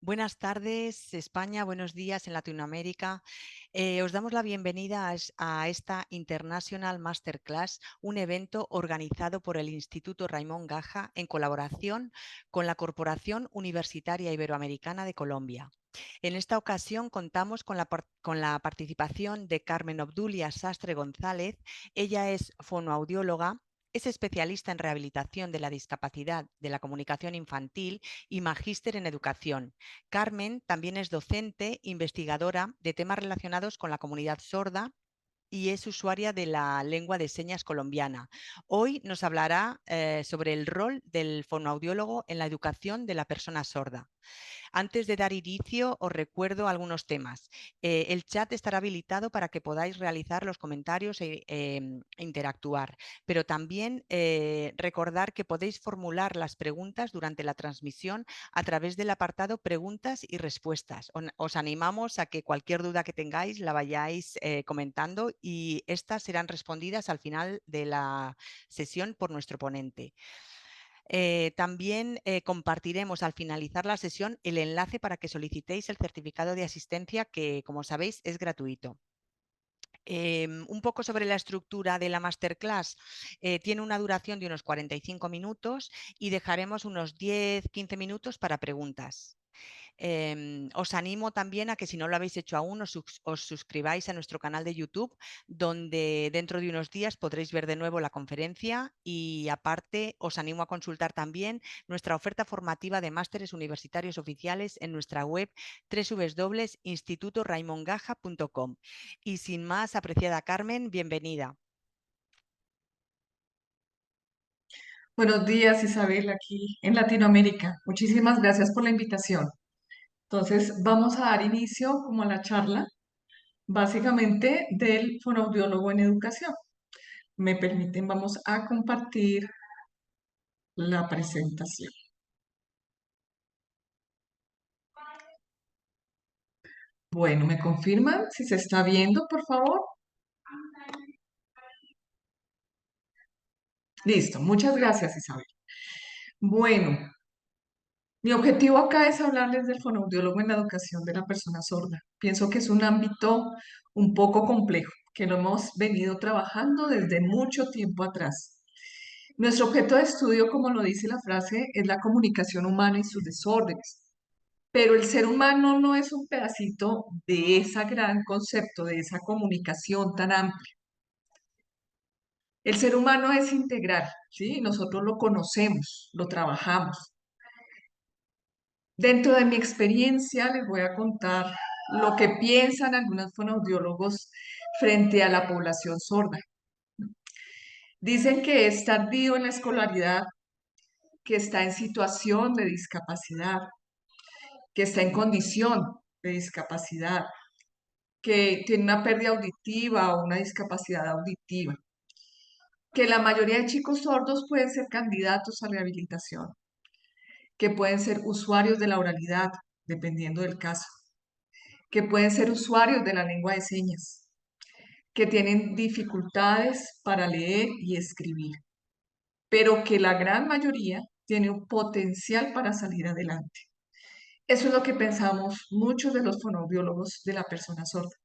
Buenas tardes, España, buenos días en Latinoamérica. Os damos la bienvenida a esta International Masterclass, un evento organizado por el Instituto Raimon Gaja en colaboración con la Corporación Universitaria Iberoamericana de Colombia. En esta ocasión contamos con la participación de Carmen Obdulia Sastre González. Ella es fonoaudióloga. Es especialista en rehabilitación de la discapacidad de la comunicación infantil y magíster en educación. Carmen también es docente, investigadora de temas relacionados con la comunidad sorda y es usuaria de la lengua de señas colombiana. Hoy nos hablará sobre el rol del fonoaudiólogo en la educación de la persona sorda. Antes de dar inicio, os recuerdo algunos temas. El chat estará habilitado para que podáis realizar los comentarios e interactuar, pero también recordar que podéis formular las preguntas durante la transmisión a través del apartado preguntas y respuestas. Os animamos a que cualquier duda que tengáis la vayáis comentando y estas serán respondidas al final de la sesión por nuestro ponente. También compartiremos al finalizar la sesión el enlace para que solicitéis el certificado de asistencia que, como sabéis, es gratuito. Un poco sobre la estructura de la masterclass. Tiene una duración de unos 45 minutos y dejaremos unos 10-15 minutos para preguntas. Os animo también a que si no lo habéis hecho aún os suscribáis a nuestro canal de YouTube, donde dentro de unos días podréis ver de nuevo la conferencia y aparte os animo a consultar también nuestra oferta formativa de másteres universitarios oficiales en nuestra web www.institutoraimongaja.com. Y sin más, apreciada Carmen, bienvenida. Buenos días, Isabel, aquí en Latinoamérica. Muchísimas gracias por la invitación. Entonces, vamos a dar inicio como a la charla, básicamente del fonoaudiólogo en educación. Me permiten, vamos a compartir la presentación. Bueno, ¿me confirman si se está viendo, por favor? Listo, muchas gracias, Isabel. Bueno, mi objetivo acá es hablarles del fonoaudiólogo en la educación de la persona sorda. Pienso que es un ámbito un poco complejo, que lo hemos venido trabajando desde mucho tiempo atrás. Nuestro objeto de estudio, como lo dice la frase, es la comunicación humana y sus desórdenes. Pero el ser humano no es un pedacito de ese gran concepto, de esa comunicación tan amplia. El ser humano es integral, ¿sí? Nosotros lo conocemos, lo trabajamos. Dentro de mi experiencia les voy a contar lo que piensan algunos fonoaudiólogos frente a la población sorda. Dicen que es tardío en la escolaridad, que está en situación de discapacidad, que está en condición de discapacidad, que tiene una pérdida auditiva o una discapacidad auditiva, que la mayoría de chicos sordos pueden ser candidatos a rehabilitación, que pueden ser usuarios de la oralidad, dependiendo del caso, que pueden ser usuarios de la lengua de señas, que tienen dificultades para leer y escribir, pero que la gran mayoría tiene un potencial para salir adelante. Eso es lo que pensamos muchos de los fonoaudiólogos de la persona sorda.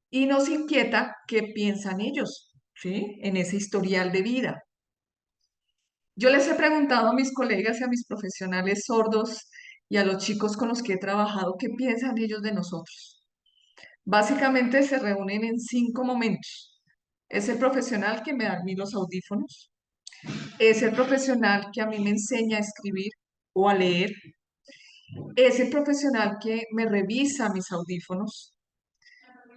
Y nos inquieta qué piensan ellos, ¿sí? En ese historial de vida. Yo les he preguntado a mis colegas y a mis profesionales sordos y a los chicos con los que he trabajado qué piensan ellos de nosotros. Básicamente se reúnen en 5 momentos. Es el profesional que me da a mí los audífonos, es el profesional que a mí me enseña a escribir o a leer, es el profesional que me revisa mis audífonos,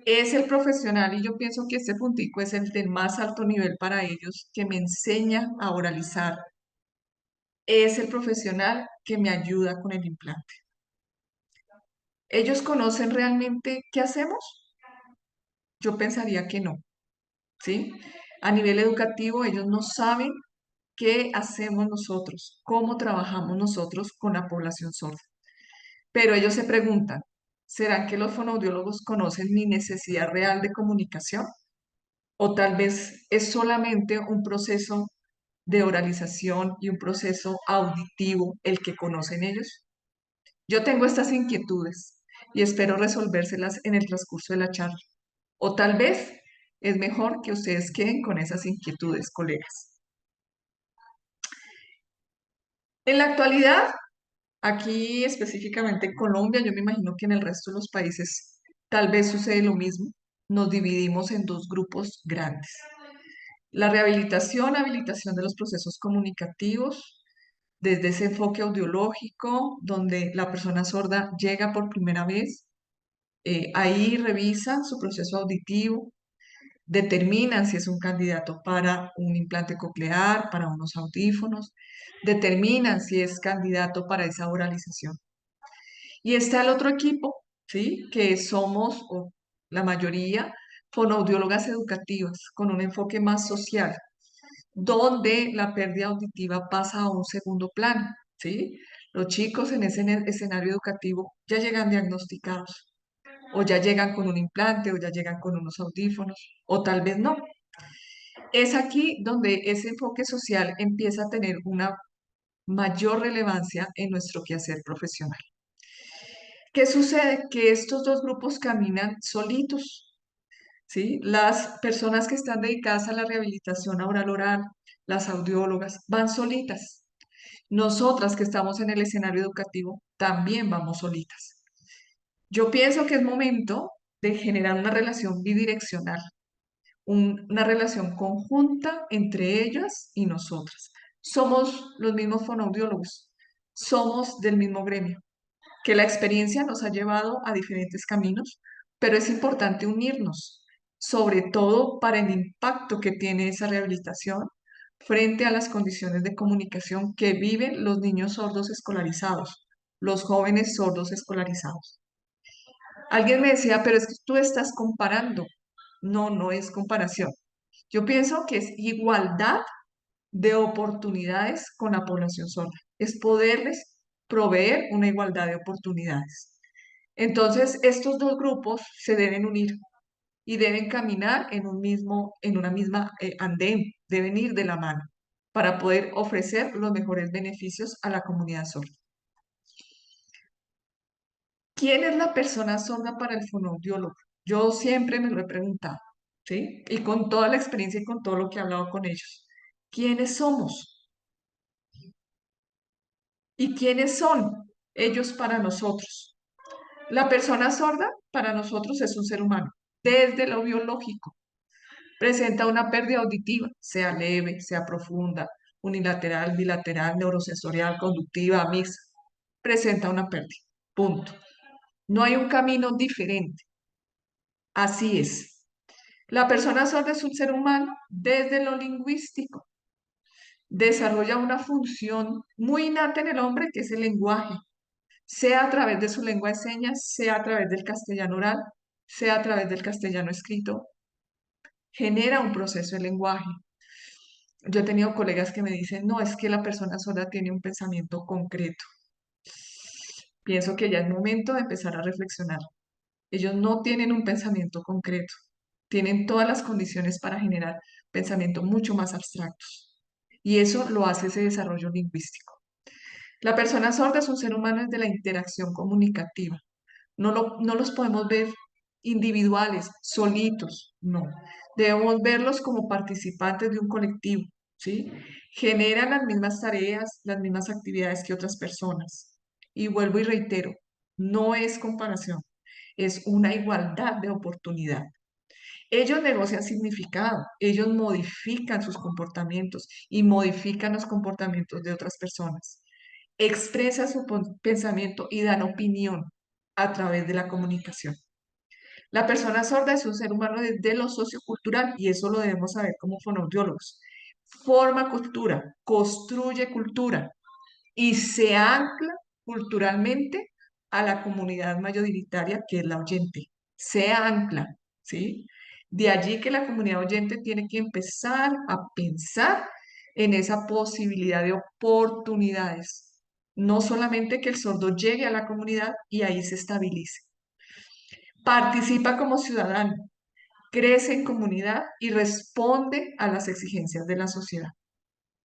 es el profesional, y yo pienso que este puntico es el del más alto nivel para ellos, que me enseña a oralizar, es el profesional que me ayuda con el implante. ¿Ellos conocen realmente qué hacemos? Yo pensaría que no, ¿sí? A nivel educativo, ellos no saben qué hacemos nosotros, cómo trabajamos nosotros con la población sorda. Pero ellos se preguntan, ¿será que los fonoaudiólogos conocen mi necesidad real de comunicación? ¿O tal vez es solamente un proceso de oralización y un proceso auditivo el que conocen ellos? Yo tengo estas inquietudes y espero resolvérselas en el transcurso de la charla. O tal vez es mejor que ustedes queden con esas inquietudes, colegas. En la actualidad, aquí específicamente en Colombia, yo me imagino que en el resto de los países tal vez sucede lo mismo. Nos dividimos en dos grupos grandes. La rehabilitación, habilitación de los procesos comunicativos, desde ese enfoque audiológico, donde la persona sorda llega por primera vez, ahí revisan su proceso auditivo, determinan si es un candidato para un implante coclear, para unos audífonos, determinan si es candidato para esa oralización. Y está el otro equipo, ¿sí? Que somos, o la mayoría, fonoaudiólogas educativas, con un enfoque más social, donde la pérdida auditiva pasa a un segundo plano, ¿sí? Los chicos en ese escenario educativo ya llegan diagnosticados, o ya llegan con un implante, o ya llegan con unos audífonos, o tal vez no. Es aquí donde ese enfoque social empieza a tener una mayor relevancia en nuestro quehacer profesional. ¿Qué sucede? Que estos dos grupos caminan solitos, ¿sí? Las personas que están dedicadas a la rehabilitación oral oral, las audiólogas, van solitas. Nosotras que estamos en el escenario educativo también vamos solitas. Yo pienso que es momento de generar una relación bidireccional, una relación conjunta entre ellas y nosotras. Somos los mismos fonoaudiólogos, somos del mismo gremio, que la experiencia nos ha llevado a diferentes caminos, pero es importante unirnos, sobre todo para el impacto que tiene esa rehabilitación frente a las condiciones de comunicación que viven los niños sordos escolarizados, los jóvenes sordos escolarizados. Alguien me decía, pero es que tú estás comparando. No, no es comparación. Yo pienso que es igualdad de oportunidades con la población sorda. Es poderles proveer una igualdad de oportunidades. Entonces, estos dos grupos se deben unir y deben caminar en una misma andén, deben ir de la mano para poder ofrecer los mejores beneficios a la comunidad sorda. ¿Quién es la persona sorda para el fonoaudiólogo? Yo siempre me lo he preguntado, ¿sí? Y con toda la experiencia y con todo lo que he hablado con ellos. ¿Quiénes somos? ¿Y quiénes son ellos para nosotros? La persona sorda para nosotros es un ser humano, desde lo biológico. Presenta una pérdida auditiva, sea leve, sea profunda, unilateral, bilateral, neurosensorial, conductiva, mixta. Presenta una pérdida. Punto. No hay un camino diferente. Así es. La persona sorda es un ser humano desde lo lingüístico. Desarrolla una función muy innata en el hombre que es el lenguaje, sea a través de su lengua de señas, sea a través del castellano oral, sea a través del castellano escrito, genera un proceso de lenguaje. Yo he tenido colegas que me dicen, no, es que la persona sorda tiene un pensamiento concreto. Pienso que ya es momento de empezar a reflexionar. Ellos no tienen un pensamiento concreto, tienen todas las condiciones para generar pensamientos mucho más abstractos. Y eso lo hace ese desarrollo lingüístico. La persona sorda es un ser humano desde la interacción comunicativa. No los podemos ver individuales, solitos, no. Debemos verlos como participantes de un colectivo, ¿sí? Generan las mismas tareas, las mismas actividades que otras personas. Y vuelvo y reitero, no es comparación, es una igualdad de oportunidad. Ellos negocian significado, ellos modifican sus comportamientos y modifican los comportamientos de otras personas. Expresan su pensamiento y dan opinión a través de la comunicación. La persona sorda es un ser humano desde lo sociocultural y eso lo debemos saber como fonoaudiólogos. Forma cultura, construye cultura y se ancla culturalmente a la comunidad mayoritaria que es la oyente. Se ancla, ¿sí? De allí que la comunidad oyente tiene que empezar a pensar en esa posibilidad de oportunidades. No solamente que el sordo llegue a la comunidad y ahí se estabilice. Participa como ciudadano, crece en comunidad y responde a las exigencias de la sociedad.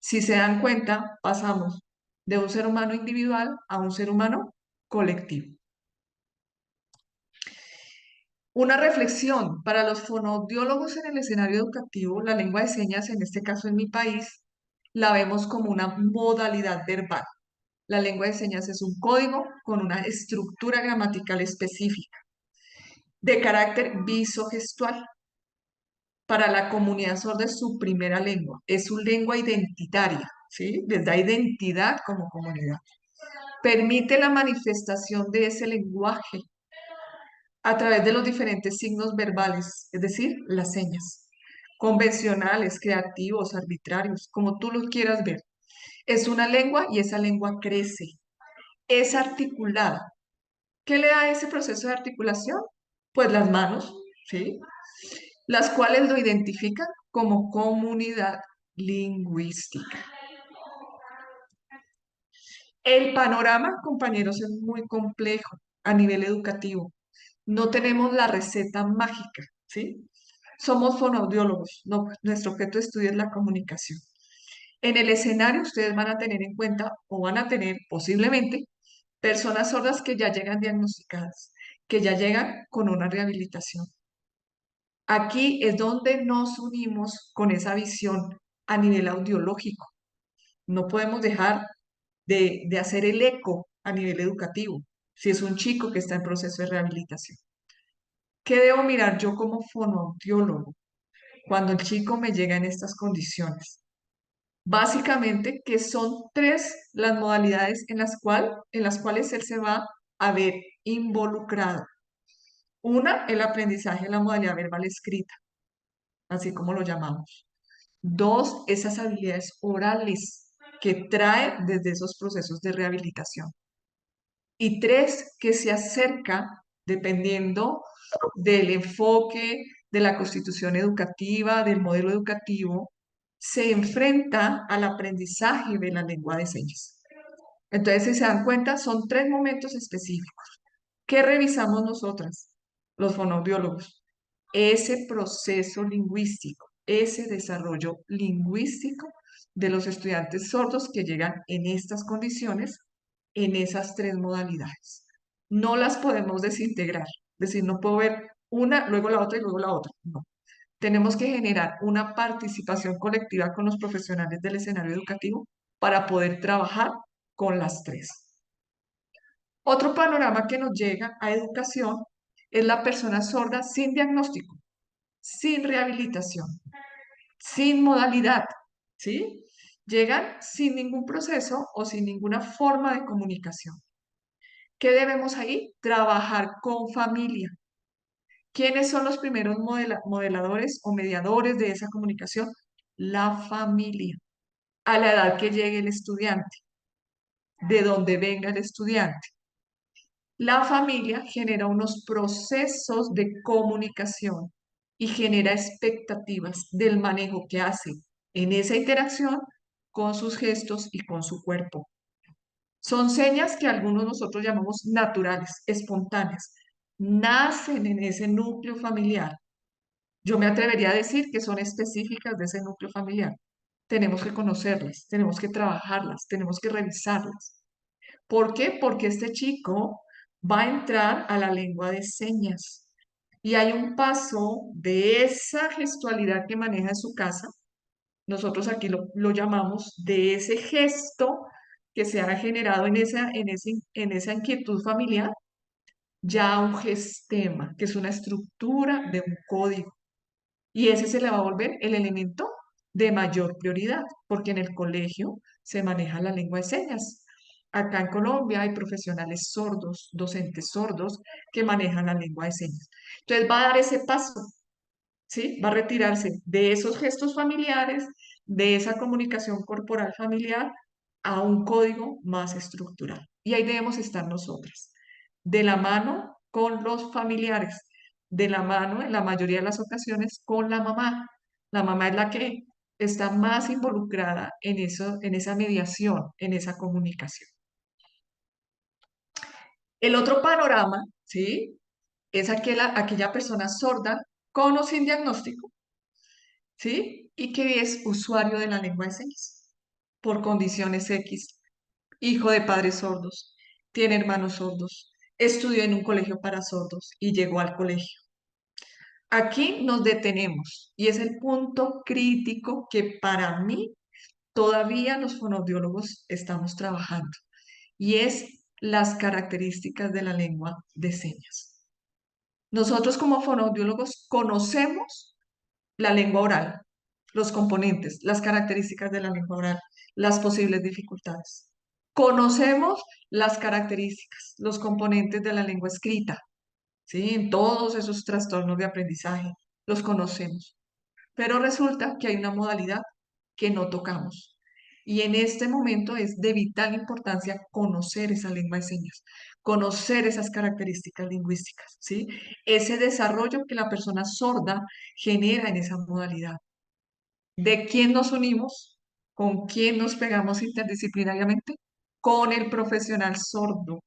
Si se dan cuenta, pasamos de un ser humano individual a un ser humano colectivo. Una reflexión para los fonoaudiólogos en el escenario educativo, la lengua de señas, en este caso en mi país, la vemos como una modalidad verbal. La lengua de señas es un código con una estructura gramatical específica de carácter visogestual. Para la comunidad sorda es su primera lengua, es su lengua identitaria, ¿sí? Les da identidad como comunidad. Permite la manifestación de ese lenguaje a través de los diferentes signos verbales, es decir, las señas, convencionales, creativos, arbitrarios, como tú los quieras ver. Es una lengua y esa lengua crece, es articulada. ¿Qué le da ese proceso de articulación? Pues las manos, ¿sí? Las cuales lo identifican como comunidad lingüística. El panorama, compañeros, es muy complejo a nivel educativo. No tenemos la receta mágica, ¿sí? Somos fonoaudiólogos, no, nuestro objeto de estudio es la comunicación. En el escenario ustedes van a tener en cuenta o van a tener posiblemente personas sordas que ya llegan diagnosticadas, que ya llegan con una rehabilitación. Aquí es donde nos unimos con esa visión a nivel audiológico. No podemos dejar de hacer el eco a nivel educativo, si es un chico que está en proceso de rehabilitación. ¿Qué debo mirar yo como fonoaudiólogo cuando el chico me llega en estas condiciones? Básicamente que son tres las modalidades en las cuales él se va a ver involucrado. Una, el aprendizaje de la modalidad verbal escrita, así como lo llamamos. Dos, esas habilidades orales que trae desde esos procesos de rehabilitación. Y tres, que se acerca, dependiendo del enfoque, de la constitución educativa, del modelo educativo, se enfrenta al aprendizaje de la lengua de señas. Entonces, si se dan cuenta, son tres momentos específicos. ¿Qué revisamos nosotras, los fonoaudiólogos? Ese proceso lingüístico, ese desarrollo lingüístico de los estudiantes sordos que llegan en estas condiciones, en esas tres modalidades. No las podemos desintegrar, es decir, no puedo ver una, luego la otra y luego la otra. No. Tenemos que generar una participación colectiva con los profesionales del escenario educativo para poder trabajar con las tres. Otro panorama que nos llega a educación es la persona sorda sin diagnóstico, sin rehabilitación, sin modalidad, ¿sí? Llegan sin ningún proceso o sin ninguna forma de comunicación. ¿Qué debemos ahí? Trabajar con familia. ¿Quiénes son los primeros modeladores o mediadores de esa comunicación? La familia. A la edad que llegue el estudiante, de donde venga el estudiante. La familia genera unos procesos de comunicación y genera expectativas del manejo que hace en esa interacción con sus gestos y con su cuerpo. Son señas que algunos nosotros llamamos naturales, espontáneas. Nacen en ese núcleo familiar. Yo me atrevería a decir que son específicas de ese núcleo familiar. Tenemos que conocerlas, tenemos que trabajarlas, tenemos que revisarlas. ¿Por qué? Porque este chico va a entrar a la lengua de señas y hay un paso de esa gestualidad que maneja en su casa. Nosotros aquí lo llamamos de ese gesto que se ha generado en esa inquietud familiar, ya un gestema, que es una estructura de un código. Y ese se le va a volver el elemento de mayor prioridad, porque en el colegio se maneja la lengua de señas. Acá en Colombia hay profesionales sordos, docentes sordos, que manejan la lengua de señas. Entonces va a dar ese paso, ¿sí? Va a retirarse de esos gestos familiares, de esa comunicación corporal familiar, a un código más estructural. Y ahí debemos estar nosotras, de la mano con los familiares, de la mano en la mayoría de las ocasiones con la mamá. La mamá es la que está más involucrada en eso, en esa mediación, en esa comunicación. El otro panorama, ¿sí? Es aquella persona sorda con o sin diagnóstico, ¿sí? Y que es usuario de la lengua de señas por condiciones X, hijo de padres sordos, tiene hermanos sordos, estudió en un colegio para sordos y llegó al colegio. Aquí nos detenemos y es el punto crítico que para mí todavía los fonoaudiólogos estamos trabajando y es las características de la lengua de señas. Nosotros como fonoaudiólogos conocemos la lengua oral, los componentes, las características de la lengua oral, las posibles dificultades. Conocemos las características, los componentes de la lengua escrita, ¿sí? En todos esos trastornos de aprendizaje, los conocemos. Pero resulta que hay una modalidad que no tocamos. Y en este momento es de vital importancia conocer esa lengua de señas, conocer esas características lingüísticas, ¿sí? Ese desarrollo que la persona sorda genera en esa modalidad. ¿De quién nos unimos? ¿Con quién nos pegamos interdisciplinariamente? Con el profesional sordo,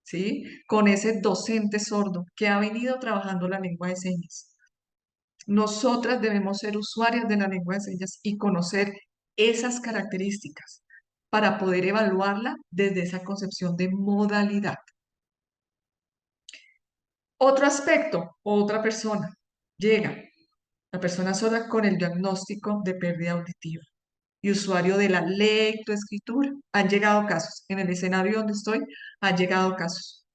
¿sí? Con ese docente sordo que ha venido trabajando la lengua de señas. Nosotras debemos ser usuarias de la lengua de señas y conocer esas características para poder evaluarla desde esa concepción de modalidad. Otro aspecto, otra persona llega, la persona sorda con el diagnóstico de pérdida auditiva y usuario de la lectoescritura. Han llegado casos, en el escenario donde estoy, han llegado casos.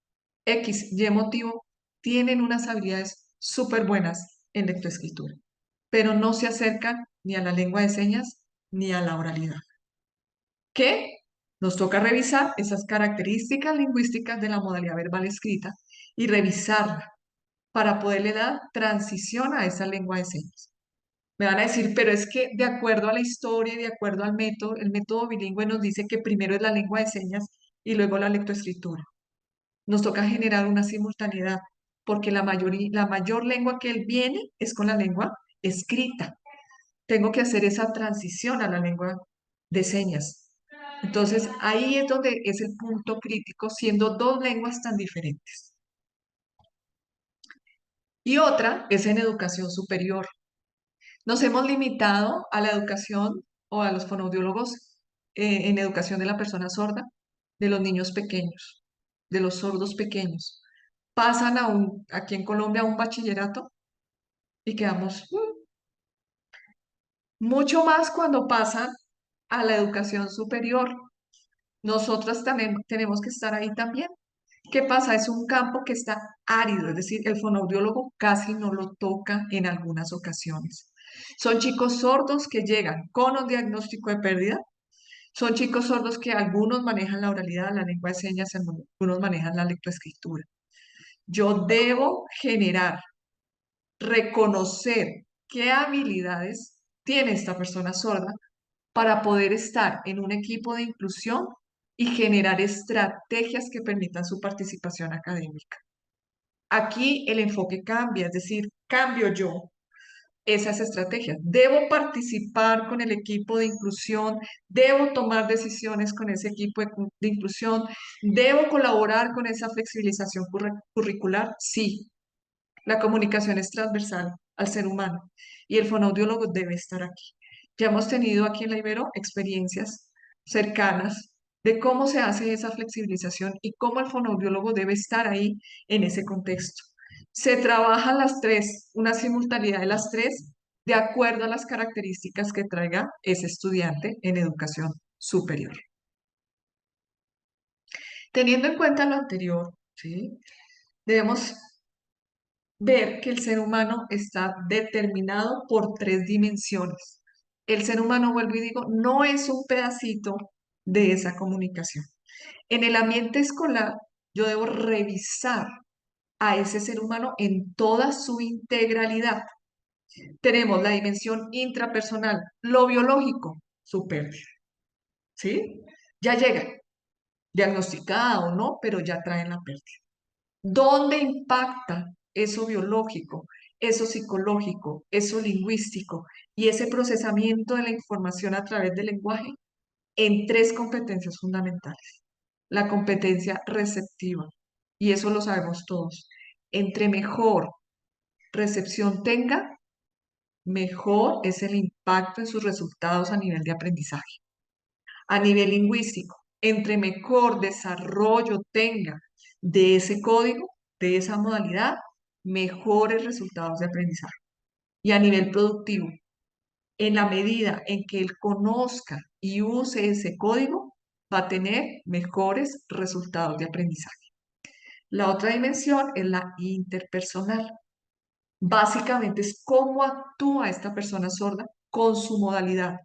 X, Y motivo, tienen unas habilidades súper buenas en lectoescritura, pero no se acercan ni a la lengua de señas ni a la oralidad. ¿Qué? Nos toca revisar esas características lingüísticas de la modalidad verbal escrita y revisarla para poderle dar transición a esa lengua de señas. Me van a decir, pero es que de acuerdo a la historia y de acuerdo al método, el método bilingüe nos dice que primero es la lengua de señas y luego la lectoescritura. Nos toca generar una simultaneidad, porque la mayor lengua que él viene es con la lengua escrita. Tengo que hacer esa transición a la lengua de señas. Entonces, ahí es donde es el punto crítico, siendo dos lenguas tan diferentes. Y otra es en educación superior. Nos hemos limitado a la educación o a los fonoaudiólogos en educación de la persona sorda, de los niños pequeños, de los sordos pequeños. Pasan aquí en Colombia a un bachillerato y quedamos mucho más cuando pasan a la educación superior. Nosotras también tenemos que estar ahí también. ¿Qué pasa? Es un campo que está árido, es decir, el fonoaudiólogo casi no lo toca en algunas ocasiones. Son chicos sordos que llegan con un diagnóstico de pérdida, son chicos sordos que algunos manejan la oralidad, la lengua de señas, algunos manejan la lectoescritura. Yo debo generar, reconocer qué habilidades tiene esta persona sorda para poder estar en un equipo de inclusión y generar estrategias que permitan su participación académica. Aquí el enfoque cambia, es decir, cambio yo esas estrategias. Debo participar con el equipo de inclusión, debo tomar decisiones con ese equipo de inclusión, debo colaborar con esa flexibilización curricular. Sí, la comunicación es transversal al ser humano y el fonoaudiólogo debe estar aquí. Ya hemos tenido aquí en la Ibero experiencias cercanas de cómo se hace esa flexibilización y cómo el fonoaudiólogo debe estar ahí en ese contexto. Se trabajan las tres, una simultaneidad de las tres, de acuerdo a las características que traiga ese estudiante en educación superior. Teniendo en cuenta lo anterior, ¿sí? Debemos ver que el ser humano está determinado por tres dimensiones. El ser humano, vuelvo y digo, no es un pedacito de esa comunicación. En el ambiente escolar, yo debo revisar a ese ser humano en toda su integralidad. Tenemos la dimensión intrapersonal, lo biológico, su pérdida, ¿sí? Ya llega, diagnosticada o no, pero ya traen la pérdida. ¿Dónde impacta eso biológico, eso psicológico, eso lingüístico y ese procesamiento de la información a través del lenguaje? En tres competencias fundamentales. La competencia receptiva, y eso lo sabemos todos. Entre mejor recepción tenga, mejor es el impacto en sus resultados a nivel de aprendizaje. A nivel lingüístico, entre mejor desarrollo tenga de ese código, de esa modalidad, mejores resultados de aprendizaje. Y a nivel productivo, en la medida en que él conozca y use ese código, va a tener mejores resultados de aprendizaje. La otra dimensión es la interpersonal. Básicamente es cómo actúa esta persona sorda con su modalidad,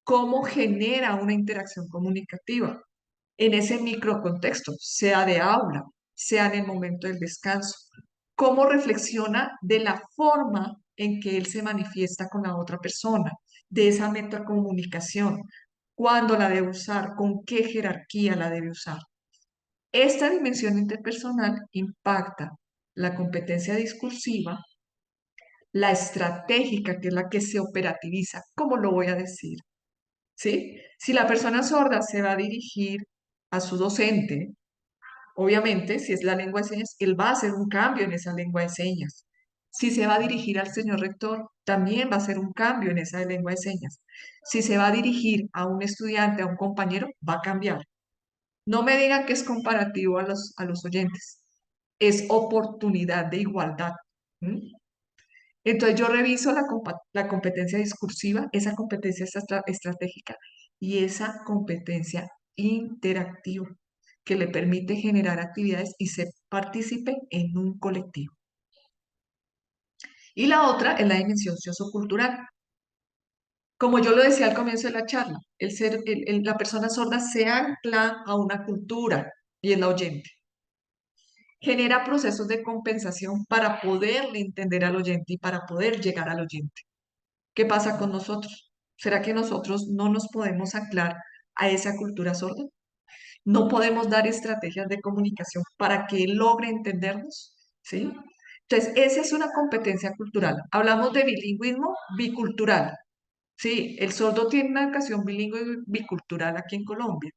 cómo genera una interacción comunicativa en ese microcontexto, sea de aula, sea en el momento del descanso, cómo reflexiona de la forma en que él se manifiesta con la otra persona, de esa metacomunicación, cuándo la debe usar, con qué jerarquía la debe usar. Esta dimensión interpersonal impacta la competencia discursiva, la estratégica, que es la que se operativiza, ¿cómo lo voy a decir? ¿Sí? Si la persona sorda se va a dirigir a su docente, obviamente, si es la lengua de señas, él va a hacer un cambio en esa lengua de señas. Si se va a dirigir al señor rector, también va a hacer un cambio en esa lengua de señas. Si se va a dirigir a un estudiante, a un compañero, va a cambiar. No me digan que es comparativo a los oyentes. Es oportunidad de igualdad. ¿Mm? Entonces yo reviso la competencia discursiva, esa competencia estratégica y esa competencia interactiva que le permite generar actividades y se participe en un colectivo. Y la otra es la dimensión sociocultural. Como yo lo decía al comienzo de la charla, la persona sorda se ancla a una cultura y es la oyente. Genera procesos de compensación para poderle entender al oyente y para poder llegar al oyente. ¿Qué pasa con nosotros? ¿Será que nosotros no nos podemos anclar a esa cultura sorda? ¿No podemos dar estrategias de comunicación para que él logre entendernos? ¿Sí? Entonces, esa es una competencia cultural. Hablamos de bilingüismo bicultural. Sí, el sordo tiene una educación bilingüe y bicultural aquí en Colombia.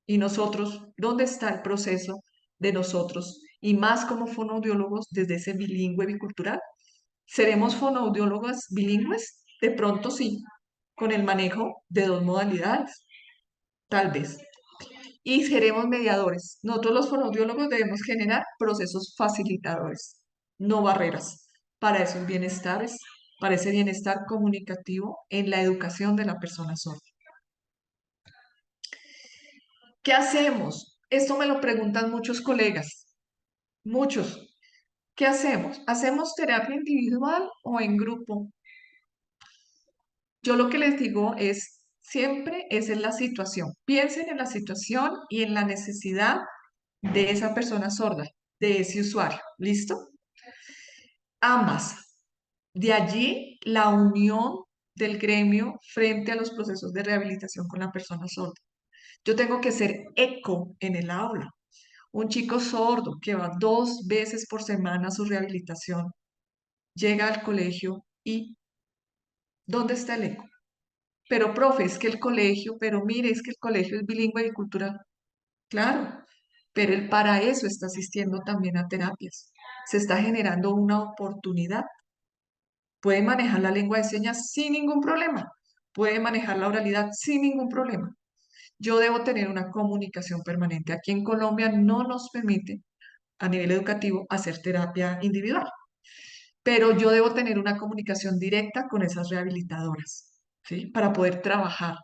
Y nosotros, ¿dónde está el proceso de nosotros? Y más como fonoaudiólogos desde ese bilingüe bicultural. ¿Seremos fonoaudiólogos bilingües? De pronto sí, con el manejo de dos modalidades, tal vez. Y seremos mediadores. Nosotros los fonoaudiólogos debemos generar procesos facilitadores, no barreras, para esos bienestares, para ese bienestar comunicativo en la educación de la persona sorda. ¿Qué hacemos? Esto me lo preguntan muchos colegas, muchos. ¿Qué hacemos? ¿Hacemos terapia individual o en grupo? Yo lo que les digo es, siempre es en la situación. Piensen en la situación y en la necesidad de esa persona sorda, de ese usuario. ¿Listo? Ambas. De allí la unión del gremio frente a los procesos de rehabilitación con la persona sorda. Yo tengo que ser eco en el aula. Un chico sordo que va 2 veces por semana a su rehabilitación, llega al colegio y ¿dónde está el eco? Pero, profe, es que el colegio, pero mire, es que el colegio es bilingüe y cultural. Claro, pero él para eso está asistiendo también a terapias. Se está generando una oportunidad. Puede manejar la lengua de señas sin ningún problema. Puede manejar la oralidad sin ningún problema. Yo debo tener una comunicación permanente. Aquí en Colombia no nos permite, a nivel educativo, hacer terapia individual, pero yo debo tener una comunicación directa con esas rehabilitadoras, ¿sí? Para poder trabajar,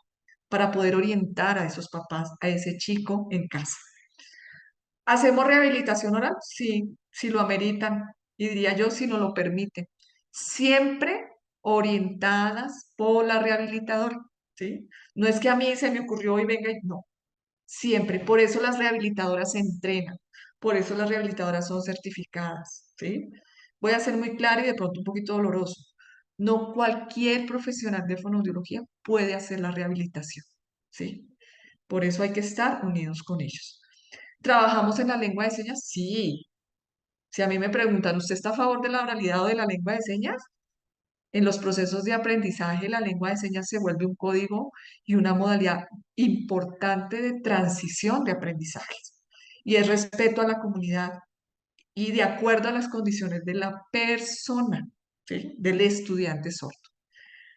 para poder orientar a esos papás, a ese chico en casa. ¿Hacemos rehabilitación oral? Sí, si lo ameritan, y diría yo, si nos lo permiten. Siempre orientadas por la rehabilitadora, ¿sí? No es que a mí se me ocurrió y venga, no, siempre. Por eso las rehabilitadoras se entrenan, por eso las rehabilitadoras son certificadas, ¿sí? Voy a ser muy clara y de pronto un poquito doloroso. No cualquier profesional de fonoaudiología puede hacer la rehabilitación, ¿sí? Por eso hay que estar unidos con ellos. ¿Trabajamos en la lengua de señas? Sí. Si a mí me preguntan, ¿usted está a favor de la oralidad o de la lengua de señas? En los procesos de aprendizaje, la lengua de señas se vuelve un código y una modalidad importante de transición de aprendizaje. Y es respeto a la comunidad y de acuerdo a las condiciones de la persona, ¿sí? Del estudiante sordo.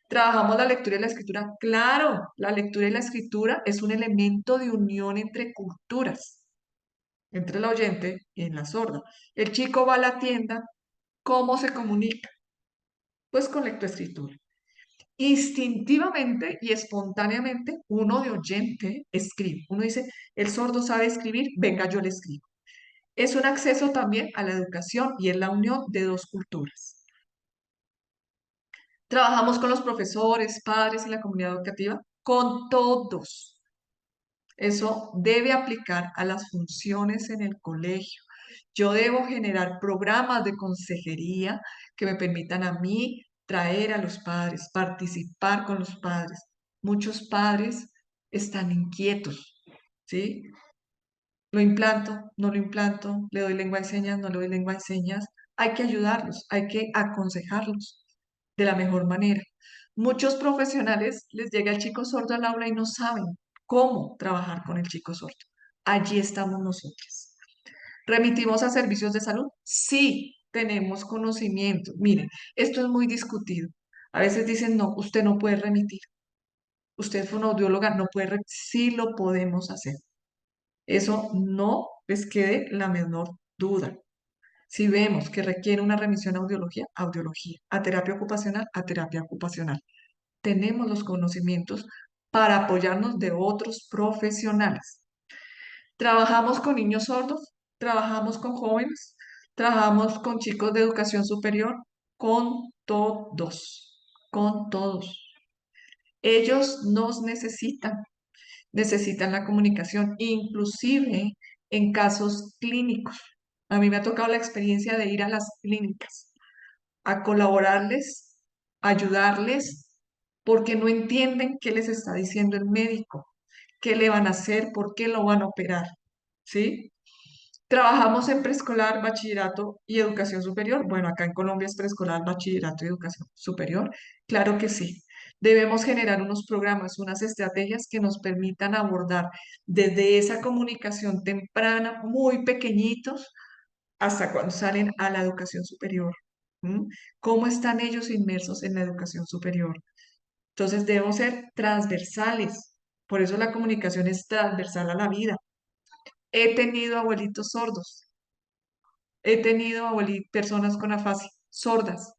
Trabajamos la lectura y la escritura. Claro, la lectura y la escritura es un elemento de unión entre culturas, entre el oyente y la sorda. El chico va a la tienda, ¿cómo se comunica? Pues con lectoescritura. Instintivamente y espontáneamente, uno de oyente escribe. Uno dice, el sordo sabe escribir, venga, yo le escribo. Es un acceso también a la educación y es la unión de dos culturas. Trabajamos con los profesores, padres y la comunidad educativa, con todos. Eso debe aplicar a las funciones en el colegio. Yo debo generar programas de consejería que me permitan a mí traer a los padres, participar con los padres. Muchos padres están inquietos, ¿sí? Lo implanto, no lo implanto, le doy lengua de señas, no le doy lengua de señas. Hay que ayudarlos, hay que aconsejarlos de la mejor manera. Muchos profesionales les llega el chico sordo al aula y no saben cómo trabajar con el chico sordo. Allí estamos nosotros. ¿Remitimos a servicios de salud? Sí, tenemos conocimiento. Miren, esto es muy discutido. A veces dicen, no, usted no puede remitir. Usted es una audióloga, no puede remitir. Sí lo podemos hacer. Eso no les quede la menor duda. Si vemos que requiere una remisión a audiología, audiología. A terapia ocupacional, a terapia ocupacional. Tenemos los conocimientos para apoyarnos de otros profesionales. Trabajamos con niños sordos, trabajamos con jóvenes, trabajamos con chicos de educación superior, con todos. Ellos nos necesitan, necesitan la comunicación, inclusive en casos clínicos. A mí me ha tocado la experiencia de ir a las clínicas, a colaborarles, ayudarles, porque no entienden qué les está diciendo el médico, qué le van a hacer, por qué lo van a operar, ¿sí? Trabajamos en preescolar, bachillerato y educación superior. Bueno, acá en Colombia es preescolar, bachillerato y educación superior. Claro que sí. Debemos generar unos programas, unas estrategias que nos permitan abordar desde esa comunicación temprana, muy pequeñitos, hasta cuando salen a la educación superior. ¿Mm? ¿Cómo están ellos inmersos en la educación superior? Entonces debemos ser transversales. Por eso la comunicación es transversal a la vida. He tenido abuelitos sordos. He tenido personas con afasia, sordas,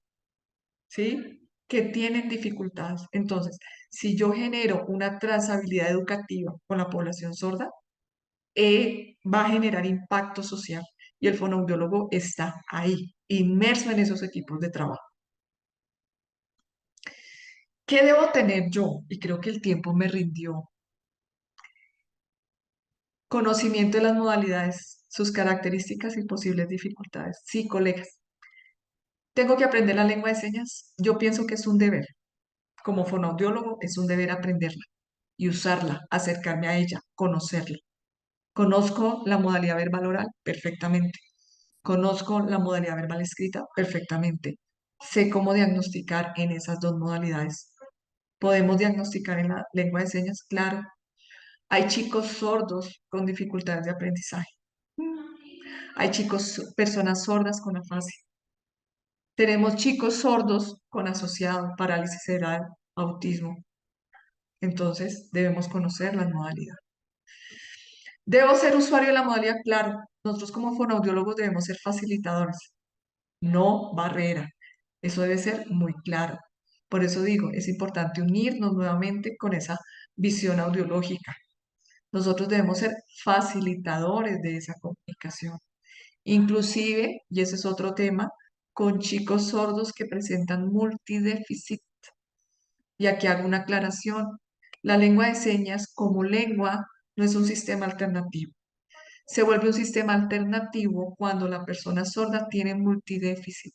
¿sí? Que tienen dificultades. Entonces, si yo genero una trazabilidad educativa con la población sorda, va a generar impacto social. Y el fonoaudiólogo está ahí, inmerso en esos equipos de trabajo. ¿Qué debo tener yo? Y creo que el tiempo me rindió. Conocimiento de las modalidades, sus características y posibles dificultades. Sí, colegas. ¿Tengo que aprender la lengua de señas? Yo pienso que es un deber. Como fonoaudiólogo es un deber aprenderla y usarla, acercarme a ella, conocerla. Conozco la modalidad verbal oral perfectamente. Conozco la modalidad verbal escrita perfectamente. Sé cómo diagnosticar en esas dos modalidades. ¿Podemos diagnosticar en la lengua de señas? Claro. Hay chicos sordos con dificultades de aprendizaje. Hay personas sordas con afasia. Tenemos chicos sordos con asociado, parálisis cerebral, autismo. Entonces, debemos conocer las modalidades. ¿Debo ser usuario de la modalidad? Claro. Nosotros como fonoaudiólogos debemos ser facilitadores, no barrera. Eso debe ser muy claro. Por eso digo, es importante unirnos nuevamente con esa visión audiológica. Nosotros debemos ser facilitadores de esa comunicación. Inclusive, y ese es otro tema, con chicos sordos que presentan multidéficit. Y aquí hago una aclaración. La lengua de señas como lengua no es un sistema alternativo. Se vuelve un sistema alternativo cuando la persona sorda tiene multidéficit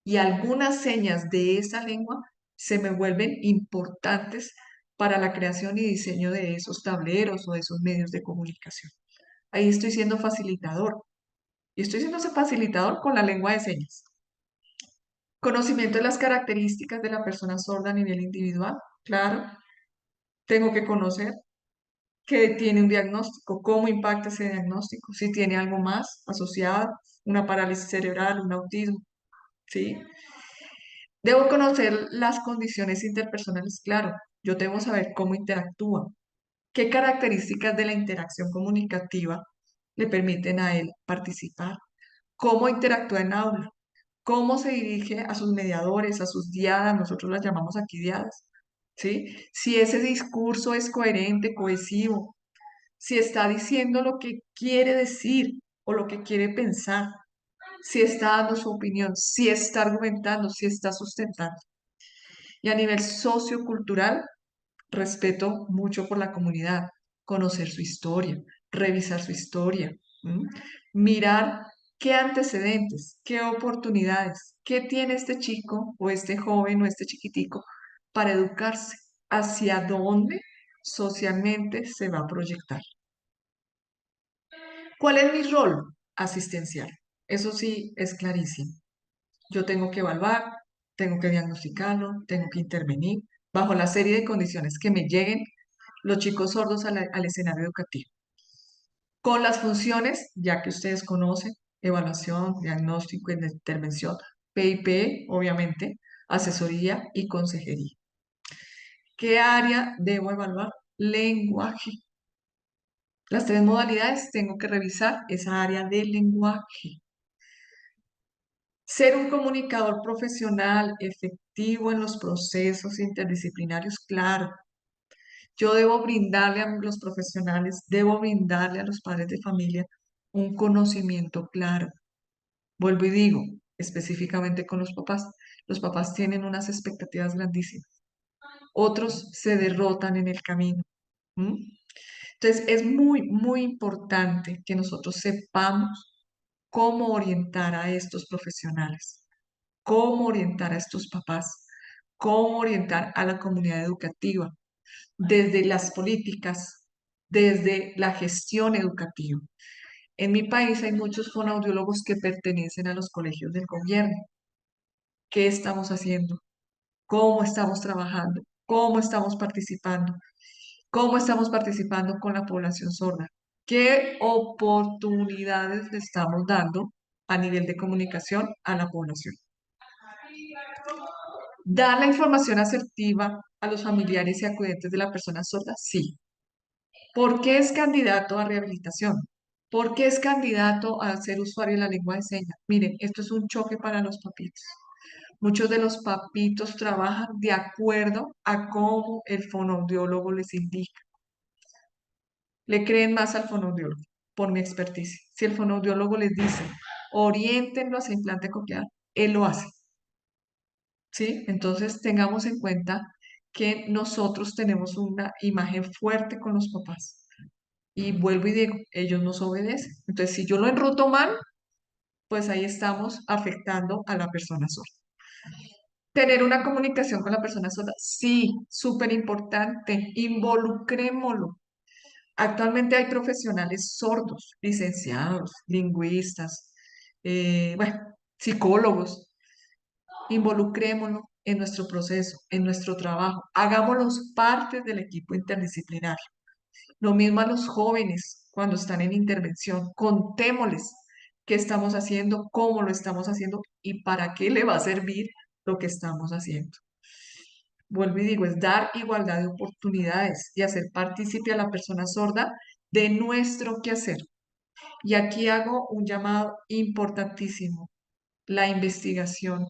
y algunas señas de esa lengua se me vuelven importantes para la creación y diseño de esos tableros o de esos medios de comunicación. Ahí estoy siendo facilitador y estoy siendo ese facilitador con la lengua de señas. Conocimiento de las características de la persona sorda a nivel individual, claro. Tengo que conocer que tiene un diagnóstico, cómo impacta ese diagnóstico, si tiene algo más asociado, una parálisis cerebral, un autismo, ¿sí? Debo conocer las condiciones interpersonales, claro. Yo debo saber cómo interactúa, qué características de la interacción comunicativa le permiten a él participar, cómo interactúa en aula, cómo se dirige a sus mediadores, a sus diadas, nosotros las llamamos aquí diadas, ¿sí? Si ese discurso es coherente, cohesivo, si está diciendo lo que quiere decir o lo que quiere pensar, si está dando su opinión, si está argumentando, si está sustentando. Y a nivel sociocultural, respeto mucho por la comunidad, conocer su historia, revisar su historia, ¿m? Mirar qué antecedentes, qué oportunidades, qué tiene este chico o este joven o este chiquitico para educarse, hacia dónde socialmente se va a proyectar. ¿Cuál es mi rol asistencial? Eso sí es clarísimo. Yo tengo que evaluar, tengo que diagnosticarlo, tengo que intervenir bajo la serie de condiciones que me lleguen los chicos sordos al escenario educativo. Con las funciones, ya que ustedes conocen, evaluación, diagnóstico y intervención, PIP, obviamente, asesoría y consejería. ¿Qué área debo evaluar? Lenguaje. Las tres modalidades tengo que revisar esa área del lenguaje. Ser un comunicador profesional, efectivo en los procesos interdisciplinarios, claro. Yo debo brindarle a los profesionales, debo brindarle a los padres de familia un conocimiento claro. Vuelvo y digo, específicamente con los papás tienen unas expectativas grandísimas. Otros se derrotan en el camino. ¿M? Entonces, es muy, muy importante que nosotros sepamos cómo orientar a estos profesionales, cómo orientar a estos papás, cómo orientar a la comunidad educativa, desde las políticas, desde la gestión educativa. En mi país hay muchos fonoaudiólogos que pertenecen a los colegios del gobierno. ¿Qué estamos haciendo? ¿Cómo estamos trabajando? ¿Cómo estamos participando? ¿Cómo estamos participando con la población sorda? ¿Qué oportunidades le estamos dando a nivel de comunicación a la población? ¿Dar la información asertiva a los familiares y acudentes de la persona sorda? Sí. ¿Por qué es candidato a rehabilitación? ¿Por qué es candidato a ser usuario de la lengua de señas? Miren, esto es un choque para los papitos. Muchos de los papitos trabajan de acuerdo a cómo el fonoaudiólogo les indica. Le creen más al fonoaudiólogo, por mi experticia. Si el fonoaudiólogo les dice, oriéntenlo hacia implante coclear, él lo hace. ¿Sí? Entonces tengamos en cuenta que nosotros tenemos una imagen fuerte con los papás. Y vuelvo y digo, ellos nos obedecen. Entonces, si yo lo enruto mal, pues ahí estamos afectando a la persona sorda. Tener una comunicación con la persona sorda, sí, súper importante, involucrémoslo. Actualmente hay profesionales sordos, licenciados, lingüistas, bueno, psicólogos. Involucrémoslo en nuestro proceso, en nuestro trabajo. Hagámoslos parte del equipo interdisciplinario. Lo mismo a los jóvenes cuando están en intervención. Contémosles qué estamos haciendo, cómo lo estamos haciendo y para qué le va a servir lo que estamos haciendo. Vuelvo y digo, es dar igualdad de oportunidades y hacer partícipe a la persona sorda de nuestro quehacer. Y aquí hago un llamado importantísimo, la investigación.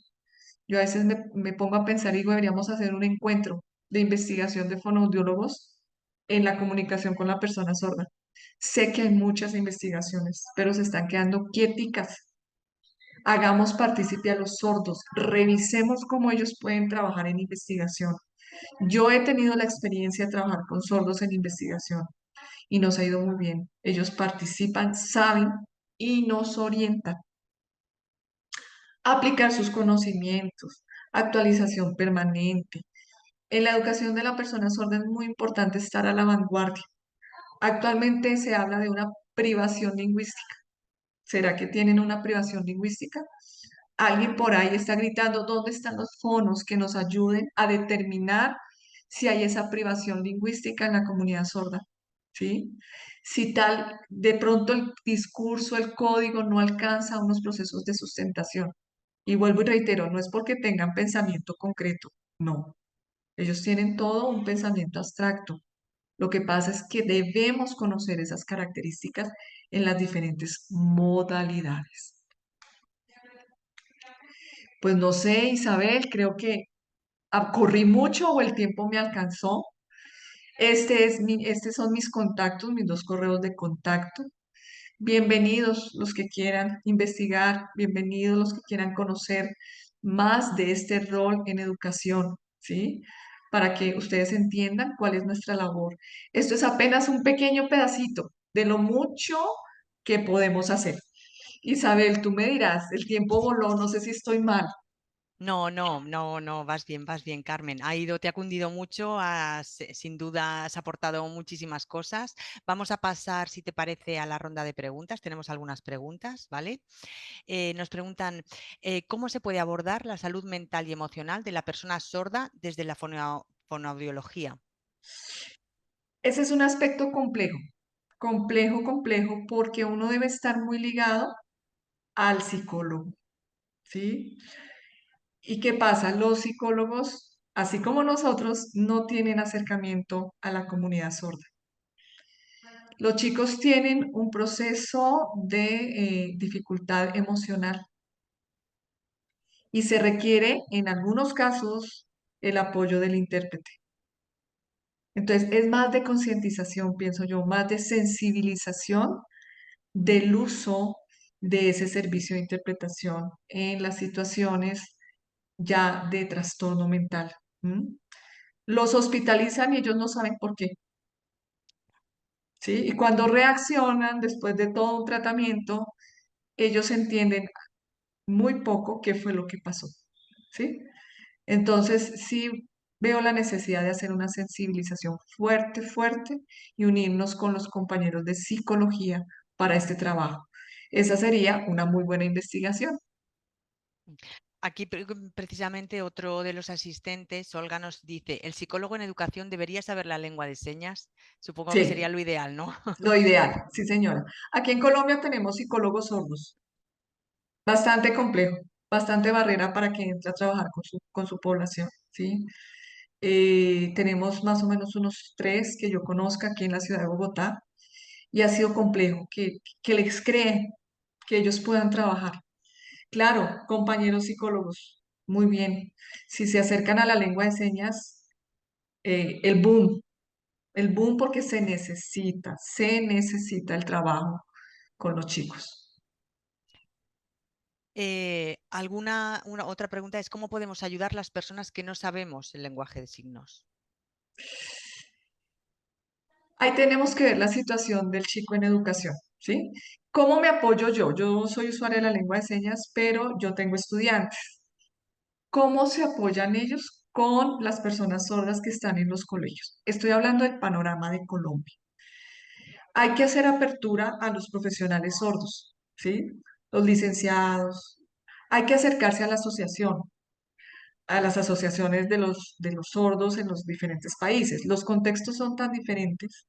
Yo a veces me pongo a pensar y digo, deberíamos hacer un encuentro de investigación de fonoaudiólogos en la comunicación con la persona sorda. Sé que hay muchas investigaciones, pero se están quedando quieticas. Hagamos partícipe a los sordos, revisemos cómo ellos pueden trabajar en investigación. Yo he tenido la experiencia de trabajar con sordos en investigación y nos ha ido muy bien. Ellos participan, saben y nos orientan. Aplicar sus conocimientos, actualización permanente. En la educación de la persona sorda es muy importante estar a la vanguardia. Actualmente se habla de una privación lingüística. ¿Será que tienen una privación lingüística? Alguien por ahí está gritando, ¿dónde están los fonos que nos ayuden a determinar si hay esa privación lingüística en la comunidad sorda? ¿Sí? Si tal, de pronto el discurso, el código no alcanza unos procesos de sustentación. Y vuelvo y reitero, no es porque tengan pensamiento concreto, no. Ellos tienen todo un pensamiento abstracto. Lo que pasa es que debemos conocer esas características en las diferentes modalidades. Pues no sé, Isabel, creo que corrí mucho o el tiempo me alcanzó. Estos son mis contactos, mis dos correos de contacto. Bienvenidos los que quieran investigar, bienvenidos los que quieran conocer más de este rol en educación, ¿sí? Para que ustedes entiendan cuál es nuestra labor. Esto es apenas un pequeño pedacito de lo mucho que podemos hacer. Isabel, tú me dirás, el tiempo voló, no sé si estoy mal. No, no, no, no, vas bien, Carmen. Te ha cundido mucho, sin duda has aportado muchísimas cosas. Vamos a pasar, si te parece, a la ronda de preguntas. Tenemos algunas preguntas, ¿vale? Nos preguntan, ¿cómo se puede abordar la salud mental y emocional de la persona sorda desde la fonoaudiología? Ese es un aspecto complejo, complejo, porque uno debe estar muy ligado al psicólogo, ¿sí? ¿Y qué pasa? Los psicólogos, así como nosotros, no tienen acercamiento a la comunidad sorda. Los chicos tienen un proceso de dificultad emocional y se requiere, en algunos casos, el apoyo del intérprete. Entonces, es más de concientización, pienso yo, más de sensibilización del uso de ese servicio de interpretación en las situaciones ya de trastorno mental. ¿M? Los hospitalizan y ellos no saben por qué, ¿sí? Y cuando reaccionan después de todo un tratamiento, ellos entienden muy poco qué fue lo que pasó, ¿sí? Entonces, sí veo la necesidad de hacer una sensibilización fuerte y unirnos con los compañeros de psicología para este trabajo. Esa sería una muy buena investigación. Aquí precisamente otro de los asistentes, Olga, nos dice, ¿el psicólogo en educación debería saber la lengua de señas? Supongo que sería Sí, lo ideal, ¿no? lo ideal, sí, señora. Aquí en Colombia tenemos psicólogos sordos, bastante complejo, bastante barrera para que entre a trabajar con su población, ¿sí? Tenemos más o menos unos tres que yo conozca aquí en la ciudad de Bogotá y ha sido complejo que les creen que ellos puedan trabajar. Claro, compañeros psicólogos, muy bien. Si se acercan a la lengua de señas, eh, el boom, el boom porque se necesita el trabajo con los chicos. Una otra pregunta es, ¿cómo podemos ayudar a las personas que no sabemos el lenguaje de signos? Ahí tenemos que ver la situación del chico en educación, ¿sí? ¿Cómo me apoyo yo? Yo soy usuaria de la lengua de señas, pero yo tengo estudiantes. ¿Cómo se apoyan ellos con las personas sordas que están en los colegios? Estoy hablando del panorama de Colombia. Hay que hacer apertura a los profesionales sordos, ¿sí? Los licenciados. Hay que acercarse a la asociación, a las asociaciones de los sordos en los diferentes países. Los contextos son tan diferentes.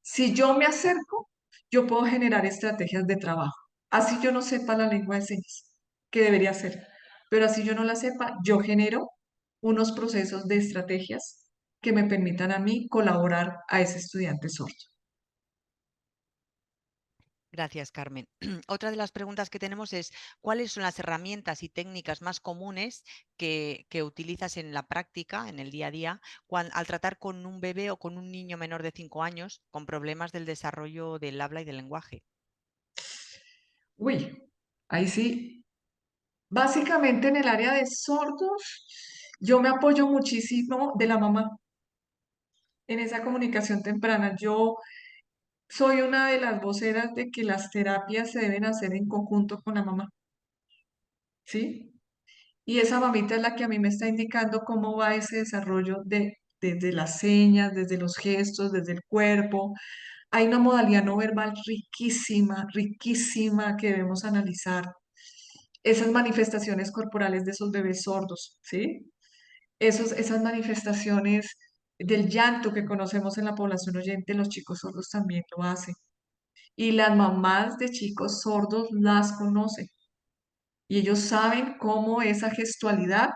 Si yo me acerco, yo puedo generar estrategias de trabajo. Así yo no sepa la lengua de señas, que debería ser, pero así yo no la sepa, yo genero unos procesos de estrategias que me permitan a mí colaborar a ese estudiante sordo. Gracias, Carmen. Otra de las preguntas que tenemos es, ¿cuáles son las herramientas y técnicas más comunes que utilizas en la práctica, en el día a día, al tratar con un bebé o con un niño menor de 5 años con problemas del desarrollo del habla y del lenguaje? Uy, ahí sí. Básicamente en el área de sordos, yo me apoyo muchísimo de la mamá en esa comunicación temprana. Yo soy una de las voceras de que las terapias se deben hacer en conjunto con la mamá, ¿sí? Y esa mamita es la que a mí me está indicando cómo va ese desarrollo desde las señas, desde los gestos, desde el cuerpo. Hay una modalidad no verbal riquísima que debemos analizar. Esas manifestaciones corporales de esos bebés sordos, ¿sí? Esas manifestaciones del llanto que conocemos en la población oyente, los chicos sordos también lo hacen. Y las mamás de chicos sordos las conocen. y ellos saben cómo esa gestualidad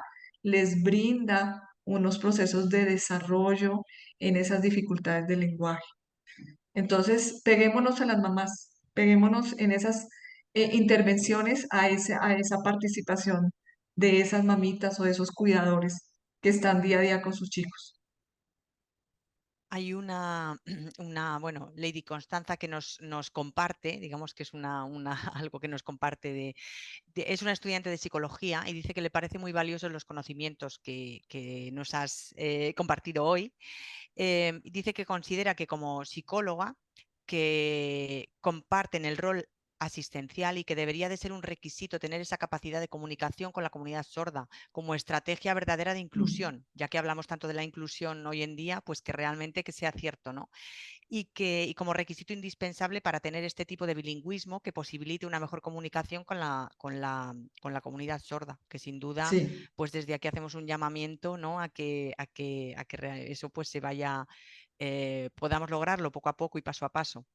les brinda unos procesos de desarrollo en esas dificultades del lenguaje. Entonces, peguémonos a las mamás, peguémonos en esas intervenciones a esa participación de esas mamitas o de esos cuidadores que están día a día con sus chicos. Hay bueno, Lady Constanza que nos comparte, digamos que es algo que nos comparte es una estudiante de psicología y dice que le parece muy valiosos los conocimientos que nos has compartido hoy. Dice que considera que como psicóloga que comparten el rol asistencial y que debería de ser un requisito tener esa capacidad de comunicación con la comunidad sorda como estrategia verdadera de Mm. inclusión, ya que hablamos tanto de la inclusión hoy en día, pues que realmente que sea cierto, ¿no? Y como requisito indispensable para tener este tipo de bilingüismo que posibilite una mejor comunicación con la comunidad sorda, que sin duda, Sí, pues desde aquí hacemos un llamamiento, ¿no? a que eso pues se vaya, podamos lograrlo poco a poco y paso a paso.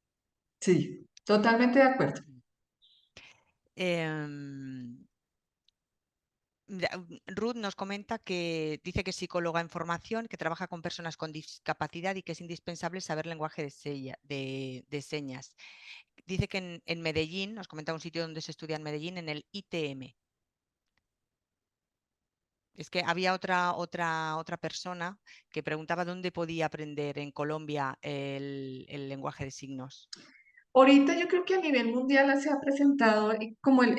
sí, totalmente de acuerdo. Em, Ruth nos comenta que dice que es psicóloga en formación, que trabaja con personas con discapacidad y que es indispensable saber lenguaje de señas. Dice que en Medellín, nos comenta un sitio donde se estudia en Medellín, en el ITM. Es que había otra persona que preguntaba dónde podía aprender en Colombia el lenguaje de signos. Ahorita yo creo que a nivel mundial se ha presentado como el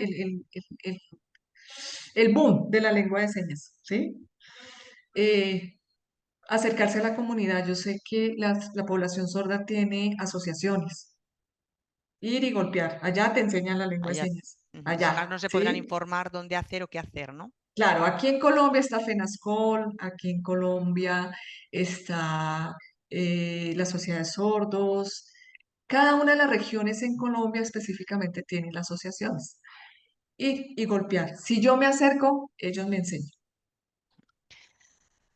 boom de la lengua de señas, ¿sí? Eh, acercarse a la comunidad. Yo sé que la población sorda tiene asociaciones. Ir y golpear. Allá te enseñan la lengua de Allá, señas. ujú, si más Allá, no se podrán ¿sí? informar dónde hacer o qué hacer, ¿no? Claro, aquí en Colombia está FENASCOL, aquí en Colombia está la Sociedad de Sordos. Cada una de las regiones en Colombia específicamente tiene las asociaciones. Y golpear. Si yo me acerco, ellos me enseñan.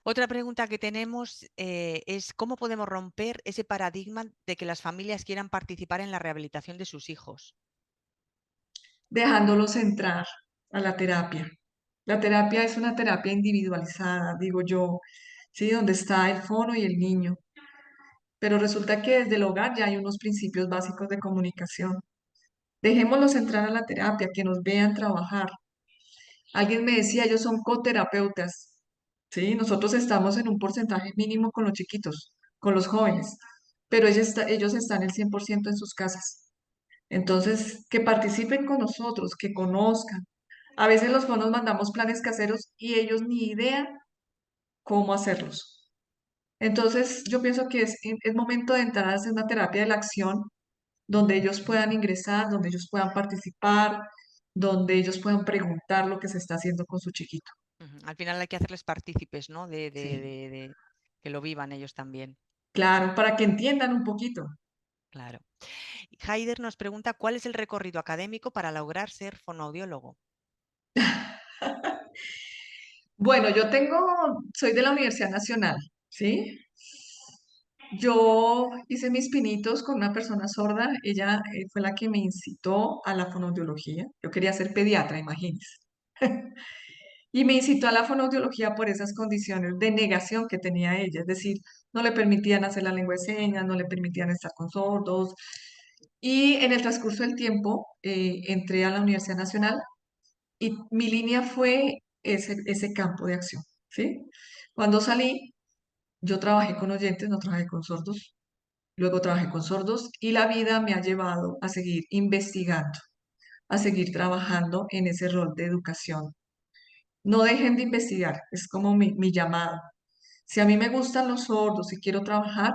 Otra pregunta que tenemos es cómo podemos romper ese paradigma de que las familias quieran participar en la rehabilitación de sus hijos. Dejándolos entrar a la terapia. La terapia es una terapia individualizada, digo yo, ¿sí? Donde está el fono y el niño. Pero resulta que desde el hogar ya hay unos principios básicos de comunicación. Dejémoslos entrar a la terapia, que nos vean trabajar. Alguien me decía, ellos son coterapeutas, ¿sí? Nosotros estamos en un porcentaje mínimo con los chiquitos, con los jóvenes, pero ellos están el 100% en sus casas. Entonces, que participen con nosotros, que conozcan. A veces los nos mandamos planes caseros y ellos ni idea cómo hacerlos. Entonces, yo pienso que es momento de entrar a hacer una terapia de la acción donde ellos puedan ingresar, donde ellos puedan participar, donde ellos puedan preguntar lo que se está haciendo con su chiquito. Ujú, al final hay que hacerles partícipes, ¿no? Sí, De que lo vivan ellos también. claro, para que entiendan un poquito. Claro. Haider nos pregunta cuál es el recorrido académico para lograr ser fonoaudiólogo. Bueno, soy de la Universidad Nacional, ¿sí? Yo hice mis pinitos con una persona sorda, ella fue la que me incitó a la fonoaudiología. Yo quería ser pediatra, imagínense. Y me incitó a la fonoaudiología por esas condiciones de negación que tenía ella, es decir, no le permitían hacer la lengua de señas, no le permitían estar con sordos. Y en el transcurso del tiempo entré a la Universidad Nacional y mi línea fue ese campo de acción, ¿sí? Cuando salí, yo trabajé con oyentes, no trabajé con sordos, luego trabajé con sordos y la vida me ha llevado a seguir investigando, a seguir trabajando en ese rol de educación. No dejen de investigar, es como mi llamado. Si a mí me gustan los sordos y quiero trabajar,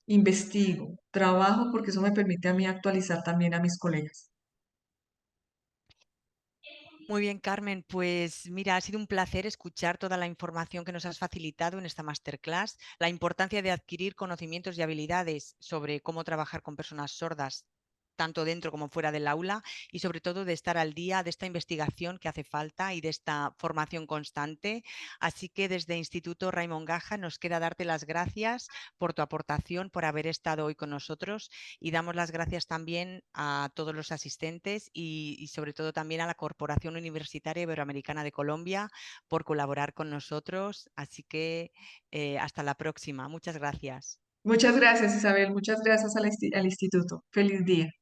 investigo, trabajo porque eso me permite a mí actualizar también a mis colegas. Muy bien, Carmen. Pues mira, ha sido un placer escuchar toda la información que nos has facilitado en esta masterclass, la importancia de adquirir conocimientos y habilidades sobre cómo trabajar con personas sordas tanto dentro como fuera del aula y sobre todo de estar al día de esta investigación que hace falta y de esta formación constante. Así que desde Instituto Raimon Gaja nos queda darte las gracias por tu aportación, por haber estado hoy con nosotros y damos las gracias también a todos los asistentes y sobre todo también a la Corporación Universitaria Iberoamericana de Colombia por colaborar con nosotros. Así que hasta la próxima. Muchas gracias. Muchas gracias, Isabel. Muchas gracias al instituto. Feliz día.